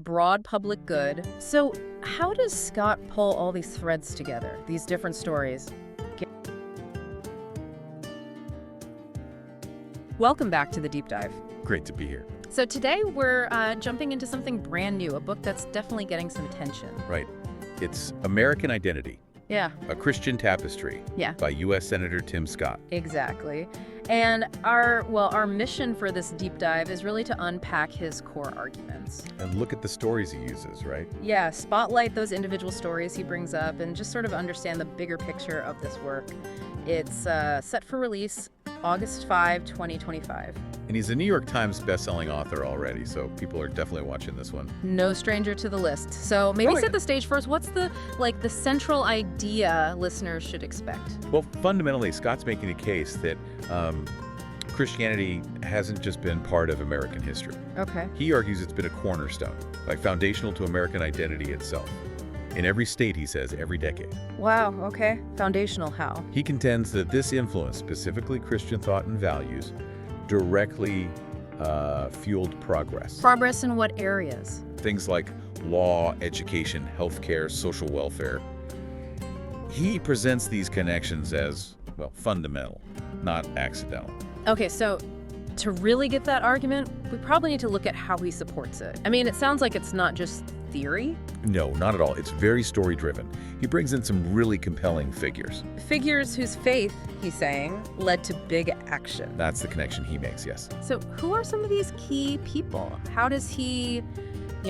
Broad public good. So how does Scott pull all these threads together, these different stories? Welcome back to the Deep Dive. Great to be here. So today we're jumping into something brand new, a book that's definitely getting some attention. Right. It's American Identity, Yeah, a Christian Tapestry yeah, by U.S. Senator Tim Scott. exactly. And our mission for this deep dive is really to unpack his core arguments. And look at the stories he uses, right? Yeah, spotlight those individual stories he brings up and just sort of understand the bigger picture of this work. It's set for release August 5, 2025. And he's a New York Times bestselling author already, so people are definitely watching this one. No stranger to the list. So maybe set the stage for us. What's the central idea listeners should expect? Well, fundamentally, Scott's making a case that Christianity hasn't just been part of American history. Okay. He argues it's been a cornerstone, like foundational to American identity itself. In every state, he says, every decade. Wow, okay. Foundational how? He contends that this influence, specifically Christian thought and values, directly fueled progress. Progress in what areas? Things like law, education, healthcare, social welfare. He presents these connections as, well, fundamental, not accidental. Okay, so to really get that argument, we probably need to look at how he supports it. I mean, it sounds like it's not just theory. No, not at all. It's very story-driven. He brings in some really compelling figures. Figures whose faith, he's saying, led to big action. That's the connection he makes, yes. So who are some of these key people? How does he,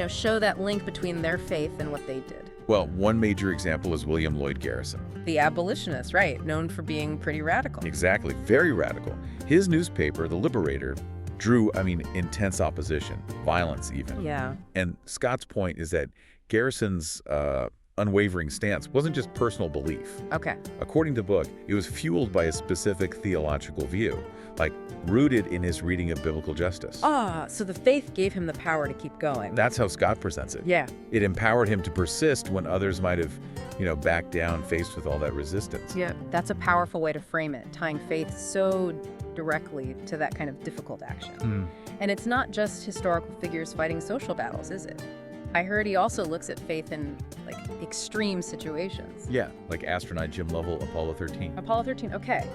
show that link between their faith and what they did? Well, one major example is William Lloyd Garrison. The abolitionists, right, known for being pretty radical. Exactly, very radical. His newspaper, The Liberator, drew, intense opposition, violence even. Yeah. And Scott's point is that Garrison's unwavering stance wasn't just personal belief. Okay. According to the book, it was fueled by a specific theological view, like rooted in his reading of biblical justice. So the faith gave him the power to keep going. That's how Scott presents it. Yeah. It empowered him to persist when others might have, backed down faced with all that resistance. Yeah, that's a powerful way to frame it, tying faith so directly to that kind of difficult action. And it's not just historical figures fighting social battles, is it? I heard he also looks at faith in, extreme situations. Yeah, like astronaut Jim Lovell, Apollo 13. Apollo 13, okay.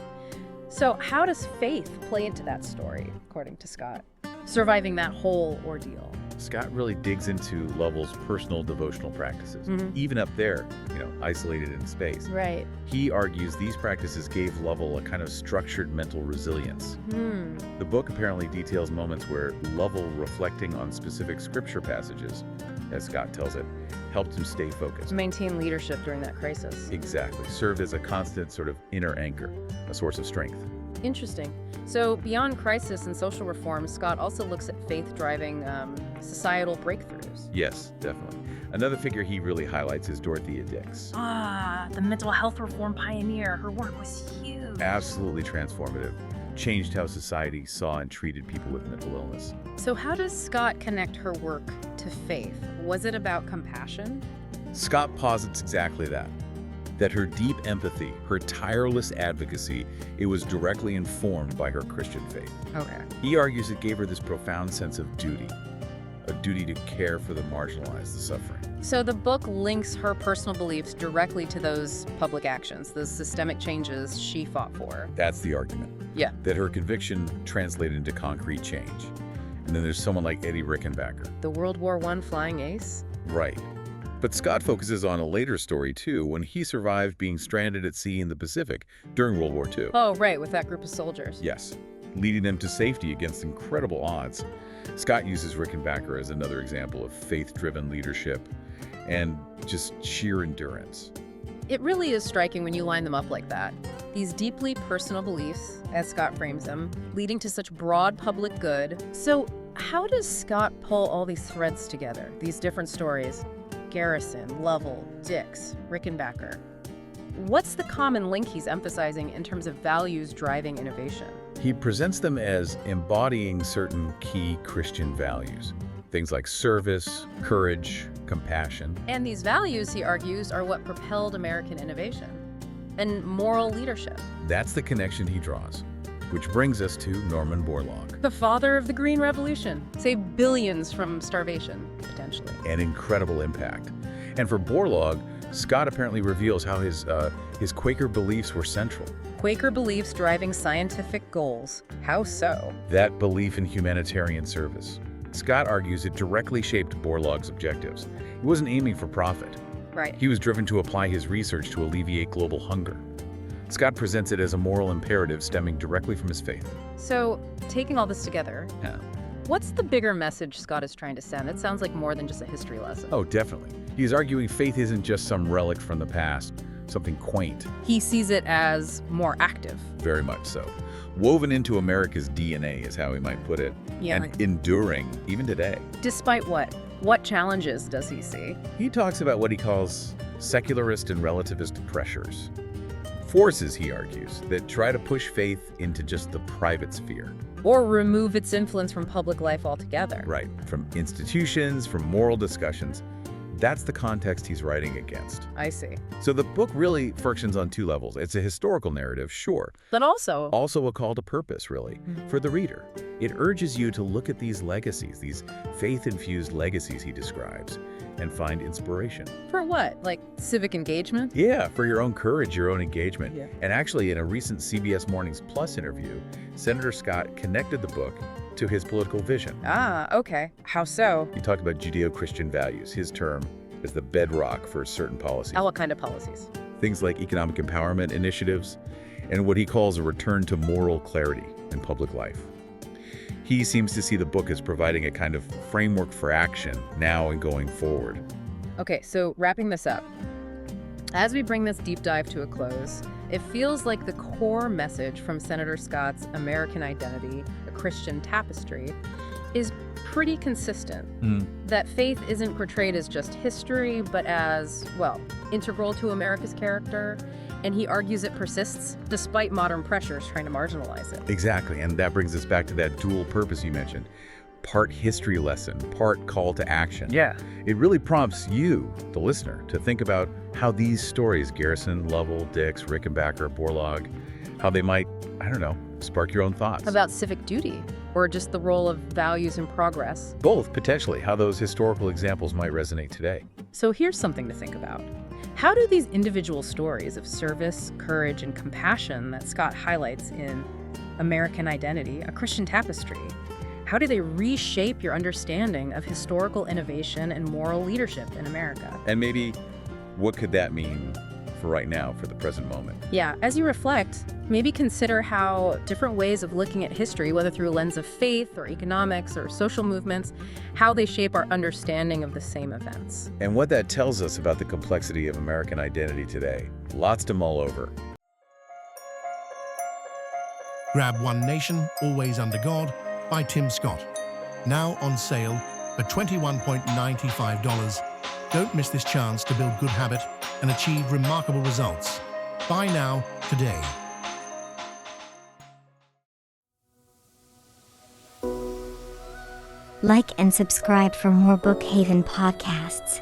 So how does faith play into that story, according to Scott? Surviving that whole ordeal. Scott really digs into Lovell's personal devotional practices, even up there, isolated in space. Right. He argues these practices gave Lovell a kind of structured mental resilience. The book apparently details moments where Lovell, reflecting on specific scripture passages, as Scott tells it, helped him stay focused. Maintain leadership during that crisis. Exactly. Served as a constant sort of inner anchor, a source of strength. Interesting. So beyond crisis and social reform, Scott also looks at faith driving societal breakthroughs. Yes, definitely. Another figure he really highlights is Dorothea Dix. The mental health reform pioneer. Her work was huge. Absolutely transformative. Changed how society saw and treated people with mental illness. So how does Scott connect her work to faith? Was it about compassion? Scott posits exactly that. That her deep empathy, her tireless advocacy, it was directly informed by her Christian faith. Okay. He argues it gave her this profound sense of duty, a duty to care for the marginalized, the suffering. So the book links her personal beliefs directly to those public actions, those systemic changes she fought for. That's the argument. Yeah. That her conviction translated into concrete change. And then there's someone like Eddie Rickenbacker. The World War I flying ace? Right. But Scott focuses on a later story, too, when he survived being stranded at sea in the Pacific during World War II. Oh, right, with that group of soldiers. Yes, leading them to safety against incredible odds. Scott uses Rickenbacker as another example of faith-driven leadership and just sheer endurance. It really is striking when you line them up like that. These deeply personal beliefs, as Scott frames them, leading to such broad public good. So how does Scott pull all these threads together, these different stories? Garrison, Lovell, Dix, Rickenbacker. What's the common link he's emphasizing in terms of values driving innovation? He presents them as embodying certain key Christian values. Things like service, courage, compassion. And these values, he argues, are what propelled American innovation and moral leadership. That's the connection he draws. Which brings us to Norman Borlaug. The father of the Green Revolution. Saved billions from starvation, potentially. An incredible impact. And for Borlaug, Scott apparently reveals how his Quaker beliefs were central. Quaker beliefs driving scientific goals. How so? That belief in humanitarian service. Scott argues it directly shaped Borlaug's objectives. He wasn't aiming for profit. Right. He was driven to apply his research to alleviate global hunger. Scott presents it as a moral imperative stemming directly from his faith. So, taking all this together, Yeah. what's the bigger message Scott is trying to send? It sounds like more than just a history lesson. Oh, definitely. He's arguing faith isn't just some relic from the past, something quaint. He sees it as more active. Very much so. Woven into America's DNA is how we might put it. Yeah. And enduring, even today. Despite what? What challenges does he see? He talks about what he calls secularist and relativist pressures. Forces, he argues, that try to push faith into just the private sphere. Or remove its influence from public life altogether. Right. From institutions, from moral discussions. That's the context he's writing against. I see. So the book really functions on two levels. It's a historical narrative, sure. But also Also a call to purpose, really, for the reader. It urges you to look at these legacies, these faith-infused legacies he describes, and find inspiration. for what? Like civic engagement? Yeah, for your own courage, your own engagement. Yeah. And actually, in a recent CBS Mornings Plus interview, Senator Scott connected the book to his political vision. Ah, okay. How so? He talked about Judeo-Christian values, his term, as the bedrock for certain policies. What kind of policies? Things like economic empowerment initiatives, and what he calls a return to moral clarity in public life. He seems to see the book as providing a kind of framework for action now and going forward. Okay, so wrapping this up. As we bring this deep dive to a close, it feels like the core message from Senator Scott's American Identity, a Christian Tapestry, is pretty consistent. That faith isn't portrayed as just history, but as, well, integral to America's character. And he argues it persists despite modern pressures trying to marginalize it. Exactly, and that brings us back to that dual purpose you mentioned. Part history lesson, part call to action. Yeah. It really prompts you, the listener, to think about how these stories, Garrison, Lovell, Dix, Rickenbacker, Borlaug, how they might, I don't know, spark your own thoughts. About civic duty, or just the role of values in progress. Both, potentially, how those historical examples might resonate today. So here's something to think about. How do these individual stories of service, courage, and compassion that Scott highlights in American Identity, a Christian Tapestry, how do they reshape your understanding of historical innovation and moral leadership in America? And maybe, what could that mean for right now, for the present moment? Yeah, as you reflect, maybe consider how different ways of looking at history, whether through a lens of faith or economics or social movements, how they shape our understanding of the same events. And what that tells us about the complexity of American identity today. Lots to mull over. Grab One Nation, Always Under God by Tim Scott. Now on sale for $21.95. Don't miss this chance to build good habit and achieve remarkable results. Buy now, today. Like and subscribe for more Bookhaven podcasts.